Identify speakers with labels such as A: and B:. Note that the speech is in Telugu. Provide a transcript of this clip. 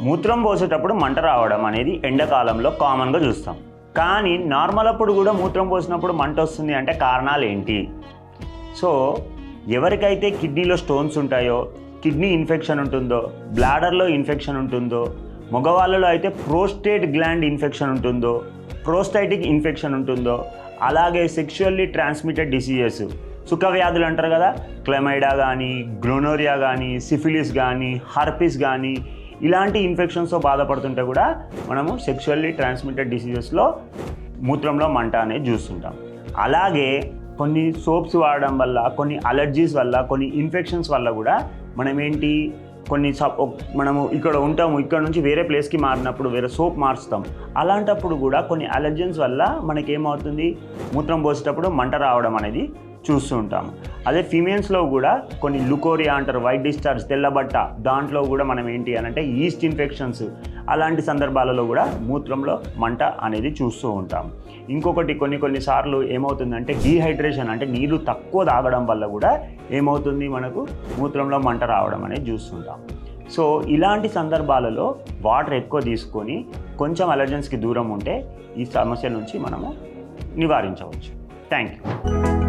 A: మూత్రం పోసేటప్పుడు మంట రావడం అనేది ఎండాకాలంలో కామన్గా చూస్తాం. కానీ నార్మల్ అప్పుడు కూడా మూత్రం పోసినప్పుడు మంట వస్తుంది అంటే కారణాలు ఏంటి? సో ఎవరికైతే కిడ్నీలో స్టోన్స్ ఉంటాయో, కిడ్నీ ఇన్ఫెక్షన్ ఉంటుందో, బ్లాడర్లో ఇన్ఫెక్షన్ ఉంటుందో, మగవాళ్ళలో అయితే ప్రోస్టేట్ గ్లాండ్ ఇన్ఫెక్షన్ ఉంటుందో, ప్రోస్టైటిక్ ఇన్ఫెక్షన్ ఉంటుందో, అలాగే సెక్షువల్లీ ట్రాన్స్మిటెడ్ డిసీజెస్ సుఖ వ్యాధులు అంటారు కదా, క్లమైడా కానీ, గ్లోనోరియా కానీ, సిఫిలిస్ కానీ, హర్పిస్ కానీ, ఇలాంటి ఇన్ఫెక్షన్స్తో బాధపడుతుంటే కూడా మనము సెక్షువల్లీ ట్రాన్స్మిటెడ్ డిసీజెస్లో మూత్రంలో మంట అనేది చూస్తుంటాం. అలాగే కొన్ని సోప్స్ వాడడం వల్ల, కొన్ని అలర్జీస్ వల్ల, కొన్ని ఇన్ఫెక్షన్స్ వల్ల కూడా మనము ఇక్కడ ఉంటాము, ఇక్కడ నుంచి వేరే ప్లేస్కి మారినప్పుడు వేరే సోప్ మార్చుతాం. అలాంటప్పుడు కూడా కొన్ని అలర్జెన్స్ వల్ల మనకేమవుతుంది, మూత్రం పోసేటప్పుడు మంట రావడం అనేది చూస్తూ ఉంటాము. అదే ఫీమేల్స్లో కూడా కొన్ని లుకోరియా అంటారు, వైట్ డిశ్చార్జ్, తెల్లబట్ట, దాంట్లో కూడా మనం అంటే ఈస్ట్ ఇన్ఫెక్షన్స్, అలాంటి సందర్భాలలో కూడా మూత్రంలో మంట అనేది చూస్తూ ఉంటాం. ఇంకొకటి కొన్నిసార్లు ఏమవుతుందంటే డీహైడ్రేషన్, అంటే నీళ్ళు తక్కువ తాగడం వల్ల కూడా ఏమవుతుంది, మనకు మూత్రంలో మంట రావడం అనేది చూస్తుంటాం. సో ఇలాంటి సందర్భాలలో వాటర్ ఎక్కువ తీసుకొని కొంచెం అలర్జెన్స్కి దూరం ఉంటే ఈ సమస్యల నుంచి మనము నివారించవచ్చు. Thank you.